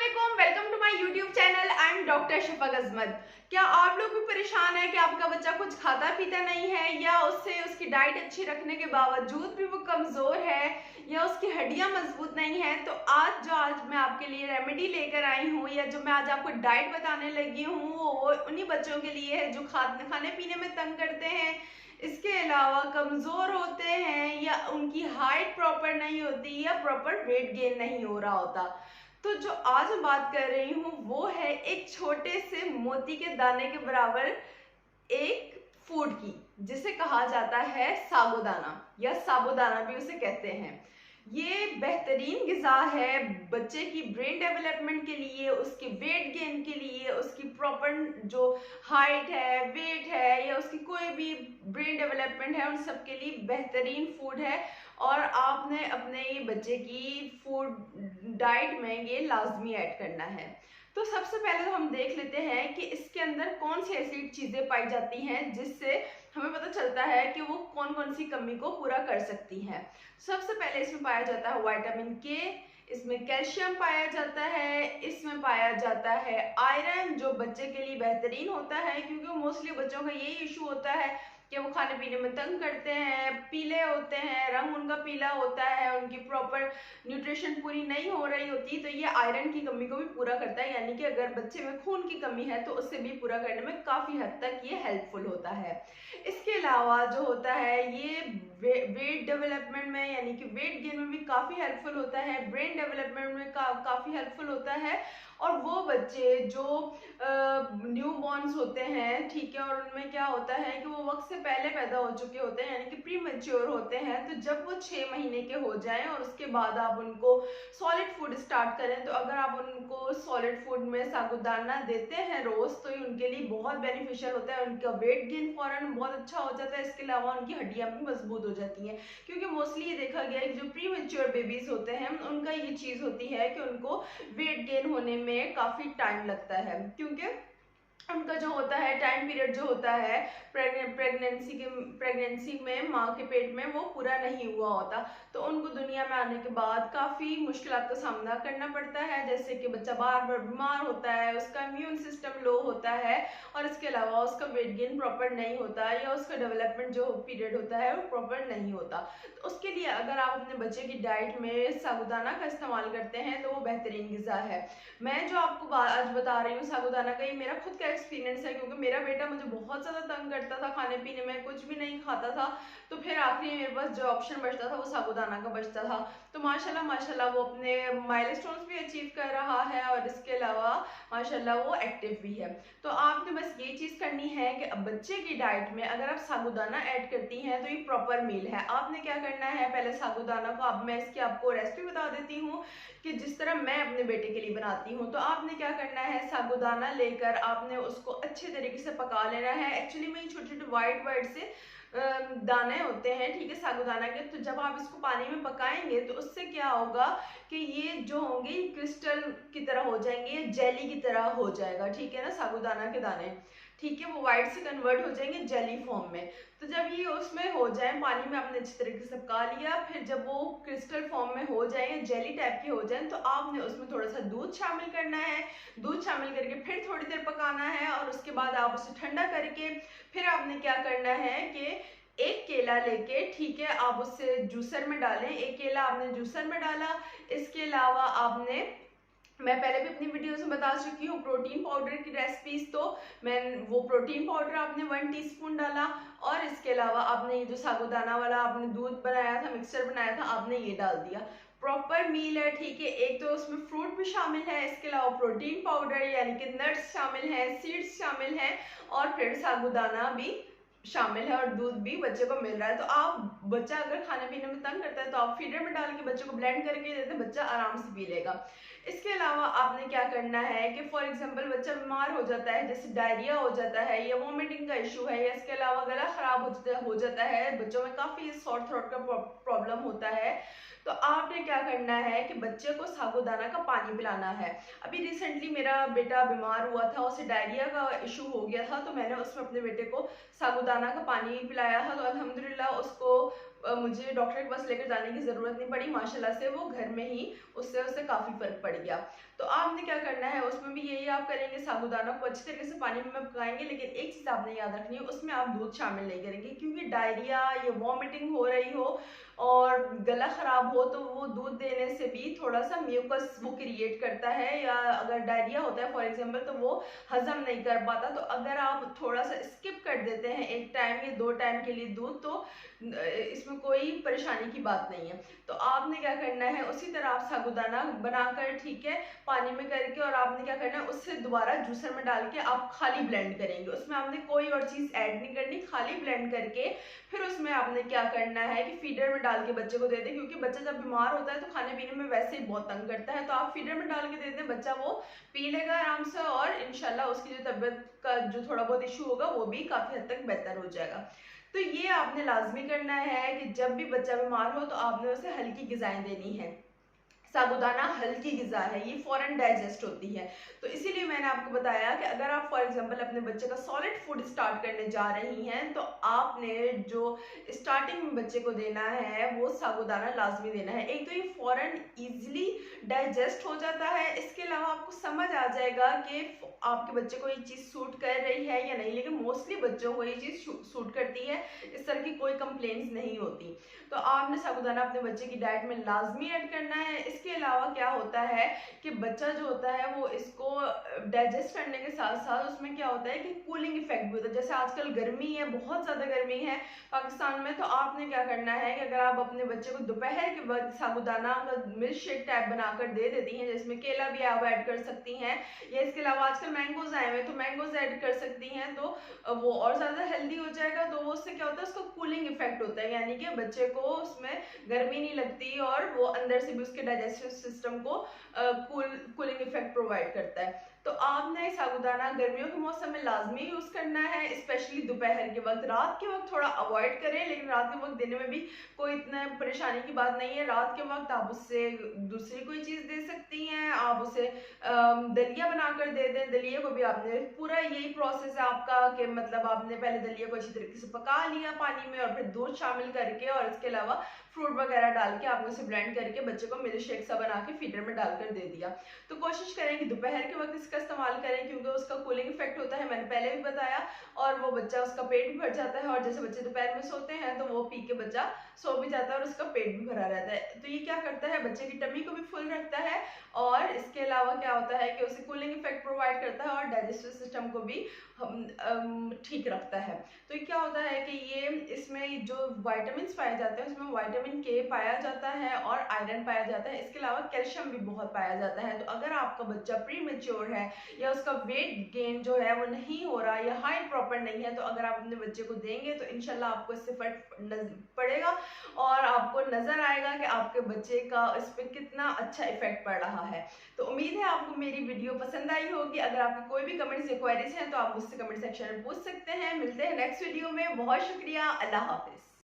अस्सलामुअलैकुम, welcome to my YouTube channel. I am doctor Shafaq Azmat. क्या आप लोग भी परेशान है कि आपका बच्चा कुछ खाता पीता नहीं है, या उससे उसकी डाइट अच्छी रखने के बावजूद भी वो कमजोर है, या उसकी हड्डियां मजबूत नहीं है? तो आज मैं आपके लिए रेमेडी लेकर आई हूँ, या जो मैं आज आपको डाइट बताने लगी हूँ, वो उन्हीं बच्चों के लिए है जो खाने पीने में तंग करते हैं, इसके अलावा कमजोर होते हैं, या उनकी हाइट प्रॉपर नहीं होती, या प्रॉपर वेट गेन नहीं हो रहा होता। तो जो आज मैं बात कर रही हूँ वो है एक छोटे से मोती के दाने के बराबर एक फूड की, जिसे कहा जाता है साबूदाना, या साबूदाना भी उसे कहते हैं। ये बेहतरीन गिज़ा है बच्चे की ब्रेन डेवलपमेंट के लिए, उसके वेट गेन के लिए, उसकी प्रॉपर जो हाइट है, वेट है, या उसकी कोई भी ब्रेन डेवलपमेंट है, उन सब के लिए बेहतरीन फूड है। और आपने अपने ये बच्चे की फूड डाइट में ये लाजमी ऐड करना है। तो सबसे पहले तो हम देख लेते हैं कि इसके अंदर कौन सी ऐसी चीज़ें पाई जाती हैं जिससे हमें पता चलता है कि वो कौन कौन सी कमी को पूरा कर सकती हैं। सबसे पहले इसमें पाया जाता है विटामिन के, इसमें कैल्शियम पाया जाता है, इसमें पाया जाता है आयरन, जो बच्चे के लिए बेहतरीन होता है, क्योंकि मोस्टली बच्चों का यही इशू होता है कि वो खाने पीने में तंग करते हैं, पीले होते हैं, रंग उनका पीला होता है, उनकी प्रॉपर न्यूट्रिशन पूरी नहीं हो रही होती। तो ये आयरन की कमी को भी पूरा करता है, यानी कि अगर बच्चे में खून की कमी है तो उससे भी पूरा करने में काफ़ी हद तक ये हेल्पफुल होता है। इसके अलावा जो होता है ये वेट डेवलपमेंट में, यानी कि वेट गेन में भी काफ़ी हेल्पफुल होता है, ब्रेन डेवलपमेंट में काफ़ी हेल्पफुल होता है। और वो बच्चे जो न्यू बॉर्न्स होते हैं, ठीक है, और उनमें क्या होता है कि वो वक्त से पहले पैदा हो चुके होते हैं, यानी कि प्री मैच्योर होते हैं, तो जब वो 6 महीने के हो जाएं और उसके बाद आप उनको सॉलिड फूड स्टार्ट करें, तो अगर आप उनको सॉलिड फूड में साबूदाना देते हैं रोज, तो ये उनके लिए बहुत बेनिफिशियल होता है। उनका वेट गेन फौरन बहुत अच्छा हो जाता है, इसके अलावा उनकी हड्डियां भी मजबूत हो जाती हैं, क्योंकि मोस्टली ये देखा गया है कि जो प्री मैच्योर बेबीज होते हैं उनका ये चीज़ होती है कि उनको वेट गेन होने में काफ़ी टाइम लगता है, क्योंकि उनका जो होता है टाइम पीरियड जो होता है प्रेगनेंसी में माँ के पेट में, वो पूरा नहीं हुआ होता। तो उनको दुनिया में आने के बाद काफ़ी मुश्किलात का सामना करना पड़ता है, जैसे कि बच्चा बार बार बीमार होता है, उसका इम्यून सिस्टम लो होता है, और इसके अलावा उसका वेट गेन प्रॉपर नहीं होता, या उसका डेवलपमेंट जो पीरियड होता है वो प्रॉपर नहीं होता। तो उसके लिए अगर आप अपने बच्चे की डाइट में साबूदाना का इस्तेमाल करते हैं तो वो बेहतरीन ग़िज़ा है। मैं जो आपको आज बता रही हूँ साबूदाना का, ये मेरा खुद का एक्सपीरियंस है, क्योंकि मेरा बेटा मुझे बहुत ज़्यादा तंग करता था, खाने पीने में कुछ भी नहीं खाता था। तो फिर आखिरी मेरे पास जो ऑप्शन बचता था वो साबूदाना का बचता था। तो माशाल्लाह माशाल्लाह वो अपने माइलस्टोन्स भी अचीव कर रहा है, और इसके अलावा माशाल्लाह वो एक्टिव भी है। तो आपने बस ये चीज़ करनी है कि अब बच्चे की डाइट में अगर आप साबूदाना ऐड करती हैं तो ये प्रॉपर मील है। आपने क्या करना है, पहले साबूदाना को, अब मैं इसकी आपको रेसिपी बता देती हूँ कि जिस तरह मैं अपने बेटे के लिए बनाती हूँ। तो आपने क्या करना है, साबूदाना लेकर आपने उसको अच्छे तरीके से पका लेना है। एक्चुअली में छोटे छोटे वाइट से दाने होते हैं, ठीक है, साबूदाना के। तो जब आप इसको पानी में पकाएंगे तो उससे क्या होगा कि ये जो होंगे क्रिस्टल की तरह हो जाएंगे, ये जेली की तरह हो जाएगा, ठीक है ना, साबूदाना के दाने, ठीक है, वो वाइट से कन्वर्ट हो जाएंगे जेली फॉर्म में। तो जब ये उसमें हो जाए, पानी में आपने अच्छी तरीके से पका लिया, फिर जब वो क्रिस्टल फॉर्म में हो जाए, जेली टाइप के हो जाए, तो आपने उसमें थोड़ा सा दूध शामिल करना है। दूध शामिल करके फिर थोड़ी देर पकाना है, और उसके बाद आप उसे ठंडा करके फिर आपने क्या करना है कि एक केला लेके, ठीक है, आप उसे जूसर में डालें। एक केला आपने जूसर में डाला। इसके अलावा आपने, मैं पहले भी अपनी वीडियोस में बता चुकी हूँ प्रोटीन पाउडर की रेसिपीज, तो मैं वो प्रोटीन पाउडर आपने 1 टीस्पून डाला, और इसके अलावा आपने ये जो साबूदाना वाला आपने दूध बनाया था, मिक्सचर बनाया था, आपने ये डाल दिया। प्रॉपर मील है, ठीक है। एक तो उसमें फ्रूट भी शामिल है, इसके अलावा प्रोटीन पाउडर यानी कि नट्स शामिल है, सीड्स शामिल है, और फिर साबूदाना भी शामिल है, और दूध भी बच्चे को मिल रहा है। तो आप, बच्चा अगर खाने पीने में तंग करता है तो आप फीडर में डाल के बच्चे को ब्लेंड करके देते हैं, बच्चा आराम से पी लेगा। इसके अलावा आपने क्या करना है कि फॉर एग्जांपल बच्चा बीमार हो जाता है, जैसे डायरिया हो जाता है, या वोमिटिंग का इशू है, या इसके अलावा गला खराब हो जाता है, बच्चों में काफ़ी सॉर थ्रोट का प्रॉब्लम होता है, तो आपने क्या करना है कि बच्चे को साबूदाना का पानी पिलाना है। अभी रिसेंटली मेरा बेटा बीमार हुआ था, उसे डायरिया का इशू हो गया था, तो मैंने उसमें अपने बेटे को साबूदाना का पानी पिलाया था, तो अल्हम्दुलिल्लाह उसको मुझे डॉक्टर के पास लेकर जाने की ज़रूरत नहीं पड़ी, माशाल्लाह से वो घर में ही उससे उसे काफ़ी फ़र्क पड़ गया। तो आपने क्या करना है, उसमें भी यही आप करेंगे, साबूदाना को अच्छी तरीके से पानी में पकाएंगे, लेकिन एक चीज़ आपने याद रखनी है, उसमें आप दूध शामिल नहीं करेंगे, क्योंकि डायरिया या वॉमिटिंग हो रही हो और गला खराब हो तो वो दूध देने से भी थोड़ा सा म्यूकस वो क्रिएट करता है, या अगर डायरिया होता है फॉर एग्जांपल तो वो हजम नहीं कर पाता। तो अगर आप थोड़ा सा स्किप कर देते हैं एक टाइम या 2 टाइम के लिए दूध, तो इसमें कोई परेशानी की बात नहीं है। तो आपने क्या करना है, उसी तरह आप साबूदाना बनाकर, ठीक है, पानी में करके, और आपने क्या करना है, उससे दोबारा जूसर में डाल के आप खाली ब्लेंड करेंगे, उसमें आपने कोई और चीज़ ऐड नहीं करनी, खाली ब्लेंड करके फिर उसमें आपने क्या करना है कि फीडर में डाल के बच्चे को दे दें, क्योंकि बच्चा जब बीमार होता है तो खाने पीने में वैसे ही बहुत तंग करता है। तो आप फीडर में डाल के दे दें, बच्चा वो पी लेगा आराम से, और इंशाल्लाह उसकी जो तबीयत का जो थोड़ा बहुत इशू होगा वो भी काफ़ी हद तक बेहतर हो जाएगा। तो ये आपने लाजमी करना है कि जब भी बच्चा बीमार हो तो आपने उसे हल्की ग़िज़ाएं देनी है। साबूदाना हल्की ग़िज़ा है, ये फ़ौरन डाइजेस्ट होती है। तो इसीलिए मैंने आपको बताया कि अगर आप फॉर एग्जांपल अपने बच्चे का सॉलिड फूड स्टार्ट करने जा रही हैं, तो आपने जो स्टार्टिंग में बच्चे को देना है वो साबूदाना लाजमी देना है। एक तो ये फ़ौरन ईजिली डाइजेस्ट हो जाता है, इसके अलावा आपको समझ आ जाएगा कि आपके बच्चे को ये चीज़ सूट कर रही है या नहीं, लेकिन मोस्टली बच्चों को ये चीज़ सूट करती है, इस तरह की कोई कंप्लेंट्स नहीं होती। तो आपने साबूदाना अपने बच्चे की डाइट में लाजमी ऐड करना है। इसके अलावा क्या होता है कि बच्चा जो होता है वो इसको डाइजेस्ट करने के साथ साथ उसमें क्या होता है कि कूलिंग इफेक्ट भी होता है। जैसे आजकल गर्मी है, बहुत ज़्यादा गर्मी है पाकिस्तान में, तो आपने क्या करना है कि अगर आप अपने बच्चे को दोपहर के वक्त साबूदाना का मिल्क शेक टाइप बनाकर दे देती हैं, जिसमें केला भी आप ऐड कर सकती हैं, या इसके अलावा आजकल मैंगोज आए हुए तो मैंगोज ऐड कर सकती हैं, तो वो और ज़्यादा हेल्दी हो जाएगा। तो वो उससे क्या होता है, उसका कूलिंग इफेक्ट होता है, यानी कि बच्चे को उसमें गर्मी नहीं लगती और वो अंदर से भी उसके डाइजेस्टिव सिस्टम को कूलिंग इफेक्ट प्रोवाइड करता है। तो आपने साबूदाना गर्मियों के मौसम में लाजमी यूज़ करना है, स्पेशली दोपहर के वक्त। रात के वक्त थोड़ा अवॉइड करें, लेकिन रात के वक्त देने में भी कोई इतना परेशानी की बात नहीं है। रात के वक्त आप उससे दूसरी कोई चीज़ दे सकती हैं, आप उसे दलिया बनाकर दे दें। दलिया को भी आपने पूरा यही प्रोसेस है आपका कि मतलब आपने पहले दलिया को अच्छी तरीके से पका लिया पानी में, और फिर दूध शामिल करके और इसके अलावा फ्रूट वगैरह डाल के आपने उसे ब्लेंड करके बच्चे को मिल्क शेक सा बना के फीडर में डालकर दे दिया। तो कोशिश करें कि दोपहर के वक्त इसका इस्तेमाल करें, क्योंकि उसका कूलिंग इफेक्ट होता है, मैंने पहले भी बताया, और वो बच्चा उसका पेट भी भर जाता है, और जैसे बच्चे दोपहर में सोते हैं तो वो पी के बच्चा सो भी जाता है और उसका पेट भी भरा रहता है। तो ये क्या करता है, बच्चे की टमी को भी फुल रखता है, और इसके अलावा क्या होता है कि उसे कूलिंग इफेक्ट प्रोवाइड करता है और डाइजेस्टिव सिस्टम को भी ठीक रखता है। तो ये क्या होता है कि ये इसमें जो विटामिन पाए जाते हैं उसमें विटामिन के पाया जाता है और आयरन पाया जाता है, इसके अलावा कैल्शियम भी बहुत पाया जाता है। तो अगर आपका बच्चा प्री मेच्योर है या उसका वेट गेन जो है वो नहीं हो रहा या हाइट प्रॉपर नहीं है, तो अगर आप अपने बच्चे को देंगे तो इंशाल्लाह आपको इससे फर्क पड़ेगा और आपको नजर आएगा कि आपके बच्चे का इस पर कितना अच्छा इफेक्ट पड़ रहा है। तो उम्मीद है आपको मेरी वीडियो पसंद आई होगी। अगर आपके कोई भी कमेंट्स या क्वेरीज हैं तो आप मुझसे कमेंट सेक्शन में पूछ सकते हैं। मिलते हैं नेक्स्ट वीडियो में। बहुत शुक्रिया। अल्लाह हाफिज।